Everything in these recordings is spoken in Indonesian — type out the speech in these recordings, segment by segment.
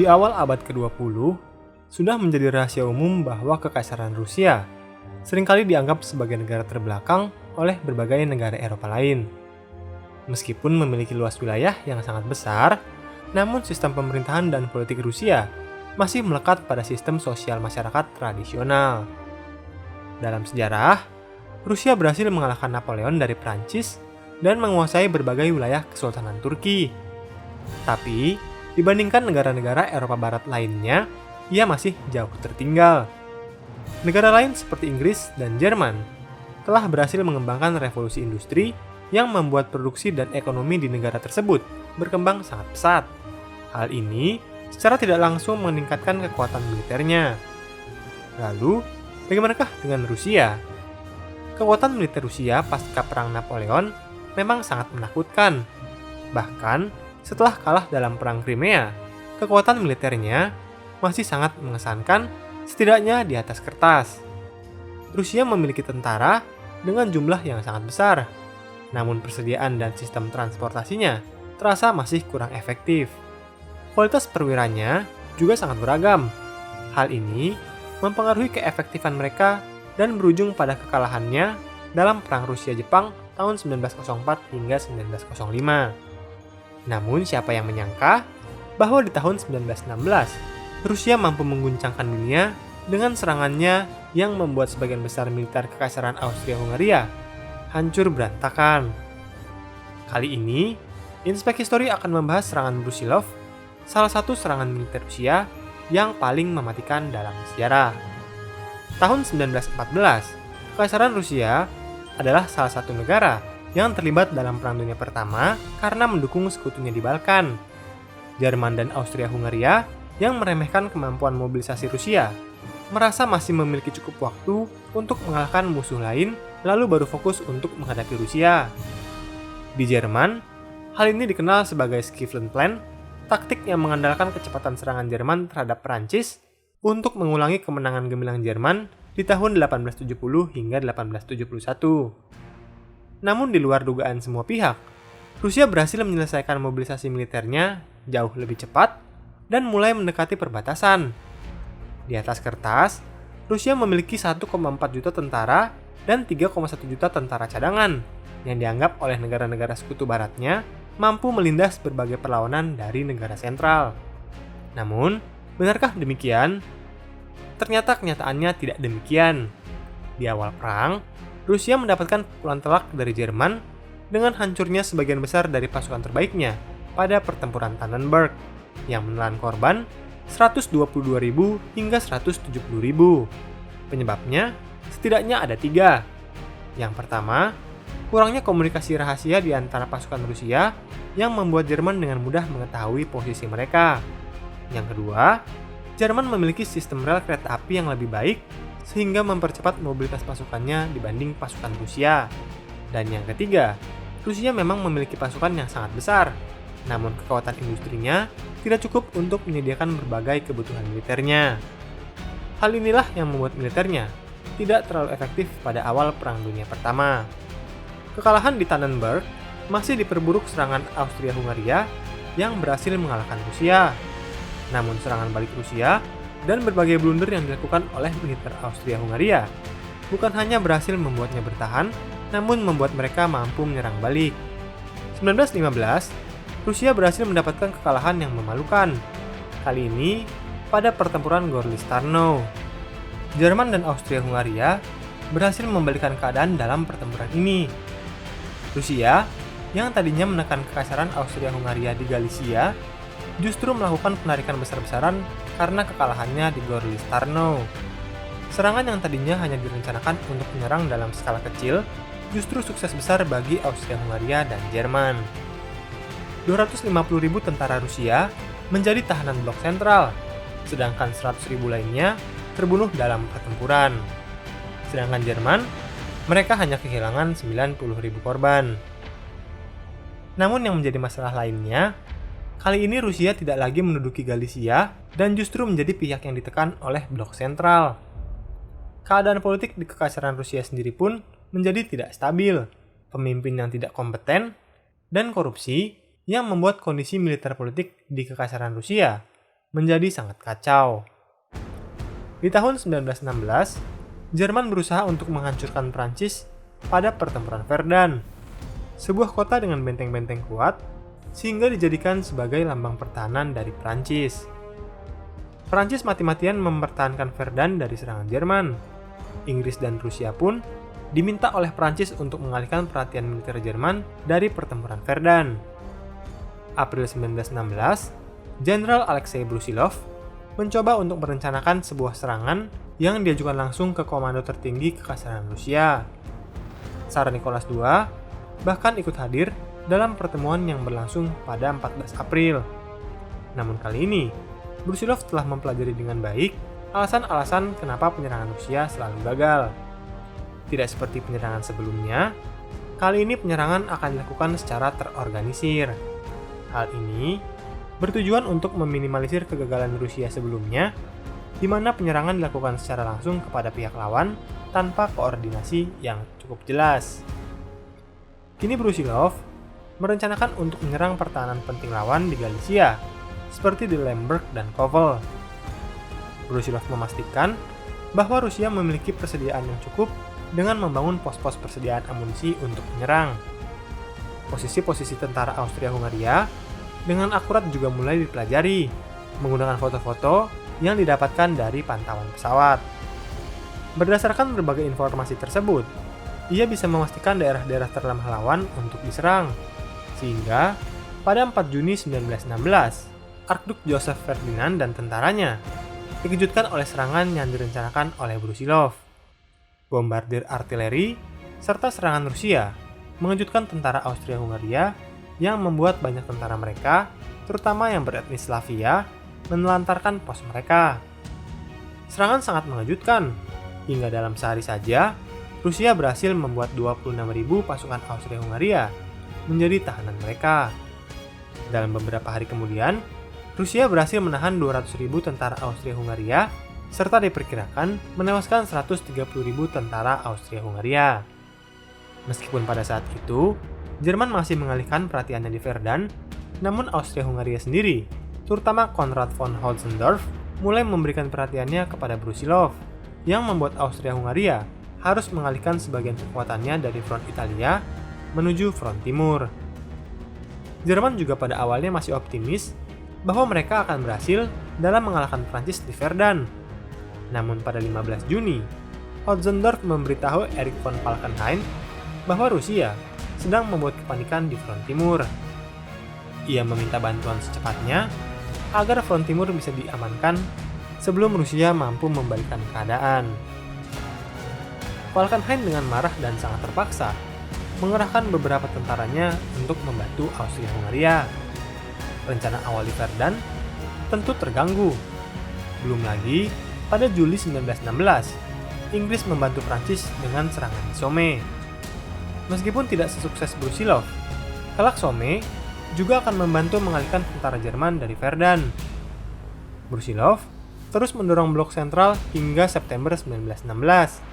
awal abad ke-20, sudah menjadi rahasia umum bahwa Kekaisaran Rusia seringkali dianggap sebagai negara terbelakang oleh berbagai negara Eropa lain. Meskipun memiliki luas wilayah yang sangat besar, namun sistem pemerintahan dan politik Rusia masih melekat pada sistem sosial masyarakat tradisional. Dalam sejarah, Rusia berhasil mengalahkan Napoleon dari Prancis dan menguasai berbagai wilayah Kesultanan Turki. Tapi, dibandingkan negara-negara Eropa Barat lainnya, ia masih jauh tertinggal. Negara lain seperti Inggris dan Jerman telah berhasil mengembangkan revolusi industri yang membuat produksi dan ekonomi di negara tersebut berkembang sangat pesat. Hal ini secara tidak langsung meningkatkan kekuatan militernya. Lalu, bagaimanakah dengan Rusia? Kekuatan militer Rusia pasca Perang Napoleon memang sangat menakutkan. Bahkan, setelah kalah dalam Perang Crimea, kekuatan militernya masih sangat mengesankan, setidaknya di atas kertas. Rusia memiliki tentara dengan jumlah yang sangat besar, namun persediaan dan sistem transportasinya terasa masih kurang efektif. Kualitas perwiranya juga sangat beragam. Hal ini mempengaruhi keefektifan mereka dan berujung pada kekalahannya dalam Perang Rusia-Jepang tahun 1904 hingga 1905. Namun siapa yang menyangka bahwa di tahun 1916, Rusia mampu mengguncangkan dunia dengan serangannya yang membuat sebagian besar militer Kekaisaran Austria-Hungaria hancur berantakan. Kali ini, Inspek History akan membahas serangan Brusilov, salah satu serangan militer Rusia yang paling mematikan dalam sejarah. Tahun 1914, Kekaisaran Rusia adalah salah satu negara yang terlibat dalam Perang Dunia Pertama karena mendukung sekutunya di Balkan. Jerman dan Austria-Hungaria yang meremehkan kemampuan mobilisasi Rusia merasa masih memiliki cukup waktu untuk mengalahkan musuh lain, lalu baru fokus untuk menghadapi Rusia. Di Jerman, hal ini dikenal sebagai Skiflen Plan, taktik yang mengandalkan kecepatan serangan Jerman terhadap Prancis untuk mengulangi kemenangan gemilang Jerman di tahun 1870 hingga 1871. Namun di luar dugaan semua pihak, Rusia berhasil menyelesaikan mobilisasi militernya jauh lebih cepat dan mulai mendekati perbatasan. Di atas kertas, Rusia memiliki 1,4 juta tentara dan 3,1 juta tentara cadangan yang dianggap oleh negara-negara sekutu baratnya mampu melindas berbagai perlawanan dari negara sentral. Namun, benarkah demikian? Ternyata kenyataannya tidak demikian. Di awal perang, Rusia mendapatkan pukulan telak dari Jerman dengan hancurnya sebagian besar dari pasukan terbaiknya pada pertempuran Tannenberg yang menelan korban 122.000 hingga 170.000. Penyebabnya setidaknya ada 3. Yang pertama, kurangnya komunikasi rahasia di antara pasukan Rusia yang membuat Jerman dengan mudah mengetahui posisi mereka. Yang kedua, Jerman memiliki sistem rel kereta api yang lebih baik sehingga mempercepat mobilitas pasukannya dibanding pasukan Rusia. Dan yang ketiga, Rusia memang memiliki pasukan yang sangat besar, namun kekuatan industrinya tidak cukup untuk menyediakan berbagai kebutuhan militernya. Hal inilah yang membuat militernya tidak terlalu efektif pada awal Perang Dunia Pertama. Kekalahan di Tannenberg masih diperburuk serangan Austria-Hungaria yang berhasil mengalahkan Rusia. Namun serangan balik Rusia dan berbagai blunder yang dilakukan oleh militer Austria-Hungaria bukan hanya berhasil membuatnya bertahan, namun membuat mereka mampu menyerang balik. 1915, Rusia berhasil mendapatkan kekalahan yang memalukan. Kali ini pada pertempuran Gorlice-Tarnow. Jerman dan Austria-Hungaria berhasil membalikan keadaan dalam pertempuran ini. Rusia yang tadinya menekan Kekaisaran Austria-Hungaria di Galicia justru melakukan penarikan besar-besaran karena kekalahannya di Gorlice-Tarnow. Serangan yang tadinya hanya direncanakan untuk menyerang dalam skala kecil justru sukses besar bagi Austria-Hungaria dan Jerman. 250.000 tentara Rusia menjadi tahanan blok sentral, sedangkan 100.000 lainnya terbunuh dalam pertempuran. Sedangkan Jerman, mereka hanya kehilangan 90.000 korban. Namun yang menjadi masalah lainnya, kali ini Rusia tidak lagi menduduki Galicia dan justru menjadi pihak yang ditekan oleh blok sentral. Keadaan politik di Kekaisaran Rusia sendiri pun menjadi tidak stabil, pemimpin yang tidak kompeten, dan korupsi yang membuat kondisi militer politik di Kekaisaran Rusia menjadi sangat kacau. Di tahun 1916, Jerman berusaha untuk menghancurkan Prancis pada pertempuran Verdun, sebuah kota dengan benteng-benteng kuat sehingga dijadikan sebagai lambang pertahanan dari Prancis. Prancis mati-matian mempertahankan Verdun dari serangan Jerman. Inggris dan Rusia pun diminta oleh Prancis untuk mengalihkan perhatian militer Jerman dari pertempuran Verdun. April 1916, Jenderal Alexei Brusilov mencoba untuk merencanakan sebuah serangan yang diajukan langsung ke komando tertinggi Kekaisaran Rusia. Tsar Nicholas II bahkan ikut hadir dalam pertemuan yang berlangsung pada 14 April. Namun kali ini, Brusilov telah mempelajari dengan baik alasan-alasan kenapa penyerangan Rusia selalu gagal. Tidak seperti penyerangan sebelumnya, kali ini penyerangan akan dilakukan secara terorganisir. Hal ini bertujuan untuk meminimalisir kegagalan Rusia sebelumnya, di mana penyerangan dilakukan secara langsung kepada pihak lawan tanpa koordinasi yang cukup jelas. Kini Brusilov merencanakan untuk menyerang pertahanan penting lawan di Galicia, seperti di Lemberg dan Kovel. Brusilov memastikan bahwa Rusia memiliki persediaan yang cukup dengan membangun pos-pos persediaan amunisi untuk menyerang. Posisi-posisi tentara Austria-Hungaria dengan akurat juga mulai dipelajari, menggunakan foto-foto yang didapatkan dari pantauan pesawat. Berdasarkan berbagai informasi tersebut, ia bisa memastikan daerah-daerah terlemah lawan untuk diserang. Sehingga, pada 4 Juni 1916, Arkduk Joseph Ferdinand dan tentaranya dikejutkan oleh serangan yang direncanakan oleh Brusilov. Bombardir artileri serta serangan Rusia mengejutkan tentara Austria-Hungaria yang membuat banyak tentara mereka, terutama yang beretnis Slavia, menelantarkan pos mereka. Serangan sangat mengejutkan, hingga dalam sehari saja, Rusia berhasil membuat 26.000 pasukan Austria-Hungaria menjadi tahanan mereka. Dalam beberapa hari kemudian, Rusia berhasil menahan 200.000 tentara Austria-Hungaria serta diperkirakan menewaskan 130.000 tentara Austria-Hungaria. Meskipun pada saat itu, Jerman masih mengalihkan perhatiannya di Verdun, namun Austria-Hungaria sendiri, terutama Konrad von Hotzendorf, mulai memberikan perhatiannya kepada Brusilov, yang membuat Austria-Hungaria harus mengalihkan sebagian kekuatannya dari front Italia menuju front timur. Jerman juga pada awalnya masih optimis bahwa mereka akan berhasil dalam mengalahkan Prancis di Verdun. Namun pada 15 Juni, Hotzendorf memberitahu Erich von Falkenhayn bahwa Rusia sedang membuat kepanikan di front timur. Ia meminta bantuan secepatnya agar front timur bisa diamankan sebelum Rusia mampu membalikkan keadaan. Falkenhayn dengan marah dan sangat terpaksa mengerahkan beberapa tentaranya untuk membantu Austria-Hungaria. Rencana awal di Verdun tentu terganggu. Belum lagi, pada Juli 1916, Inggris membantu Prancis dengan serangan di Somme. Meskipun tidak sesukses Brusilov, kelak Somme juga akan membantu mengalihkan tentara Jerman dari Verdun. Brusilov terus mendorong blok sentral hingga September 1916.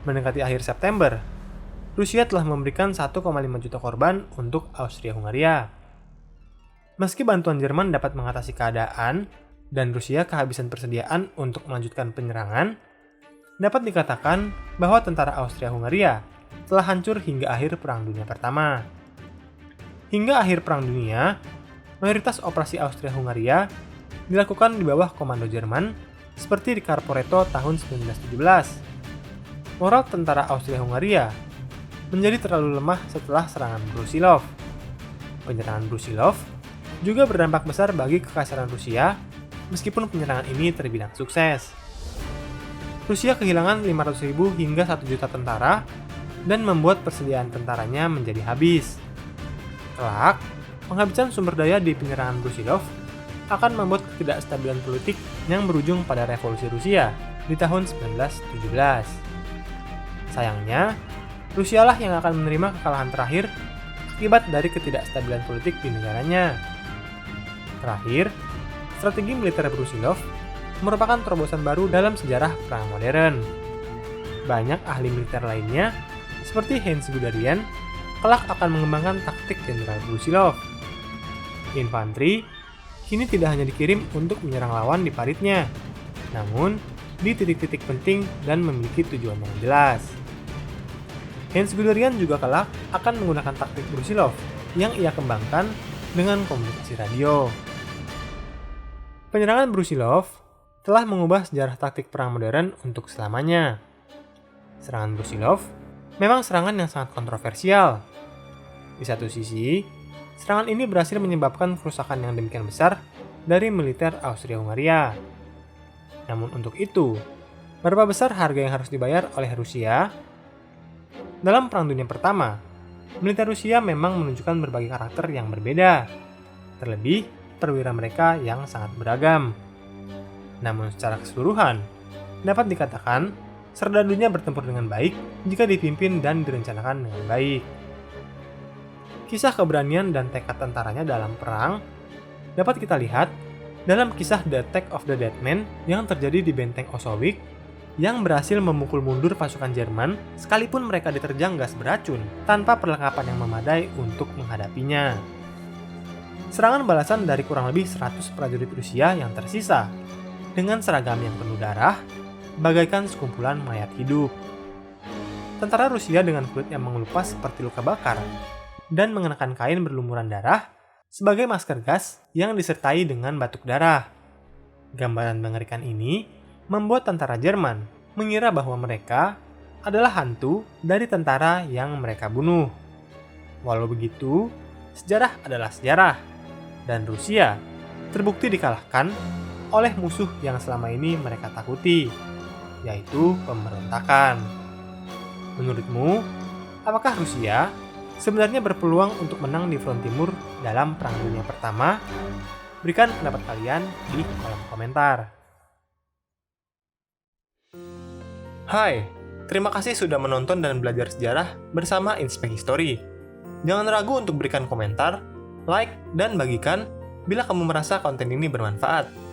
Mendekati akhir September, Rusia telah memberikan 1,5 juta korban untuk Austria-Hungaria. Meski bantuan Jerman dapat mengatasi keadaan dan Rusia kehabisan persediaan untuk melanjutkan penyerangan, dapat dikatakan bahwa tentara Austria-Hungaria telah hancur hingga akhir Perang Dunia Pertama. Hingga akhir Perang Dunia, mayoritas operasi Austria-Hungaria dilakukan di bawah komando Jerman seperti di Caporetto tahun 1917. Moral tentara Austria-Hungaria menjadi terlalu lemah setelah serangan Brusilov. Penyerangan Brusilov juga berdampak besar bagi Kekaisaran Rusia, meskipun penyerangan ini terbilang sukses. Rusia kehilangan 500.000 hingga 1 juta tentara dan membuat persediaan tentaranya menjadi habis. Kelak, penghabisan sumber daya di penyerangan Brusilov akan membuat ketidakstabilan politik yang berujung pada revolusi Rusia di tahun 1917. Sayangnya, Rusialah yang akan menerima kekalahan terakhir akibat dari ketidakstabilan politik di negaranya. Terakhir, strategi militer Brusilov merupakan terobosan baru dalam sejarah perang modern. Banyak ahli militer lainnya, seperti Heinz Guderian, kelak akan mengembangkan taktik Jenderal Brusilov. Infanteri kini tidak hanya dikirim untuk menyerang lawan di paritnya, namun di titik-titik penting dan memiliki tujuan yang jelas. Hans Guderian juga kelak akan menggunakan taktik Brusilov yang ia kembangkan dengan komunikasi radio. Penyerangan Brusilov telah mengubah sejarah taktik perang modern untuk selamanya. Serangan Brusilov memang serangan yang sangat kontroversial. Di satu sisi, serangan ini berhasil menyebabkan kerusakan yang demikian besar dari militer Austria-Hungaria. Namun untuk itu, berapa besar harga yang harus dibayar oleh Rusia? Dalam Perang Dunia Pertama, militer Rusia memang menunjukkan berbagai karakter yang berbeda, terlebih perwira mereka yang sangat beragam. Namun secara keseluruhan, dapat dikatakan serdadunya bertempur dengan baik jika dipimpin dan direncanakan dengan baik. Kisah keberanian dan tekad tentaranya dalam perang dapat kita lihat dalam kisah The Attack of the Dead Man yang terjadi di benteng Auschwitz yang berhasil memukul mundur pasukan Jerman sekalipun mereka diterjang gas beracun tanpa perlengkapan yang memadai untuk menghadapinya. Serangan balasan dari kurang lebih 100 prajurit Rusia yang tersisa dengan seragam yang penuh darah bagaikan sekumpulan mayat hidup. Tentara Rusia dengan kulit yang mengelupas seperti luka bakar dan mengenakan kain berlumuran darah sebagai masker gas yang disertai dengan batuk darah. Gambaran mengerikan ini membuat tentara Jerman mengira bahwa mereka adalah hantu dari tentara yang mereka bunuh. Walau begitu, sejarah adalah sejarah, dan Rusia terbukti dikalahkan oleh musuh yang selama ini mereka takuti, yaitu pemberontakan. Menurutmu, apakah Rusia sebenarnya berpeluang untuk menang di front timur dalam Perang Dunia Pertama? Berikan pendapat kalian di kolom komentar. Hai, terima kasih sudah menonton dan belajar sejarah bersama Inspek History. Jangan ragu untuk berikan komentar, like, dan bagikan bila kamu merasa konten ini bermanfaat.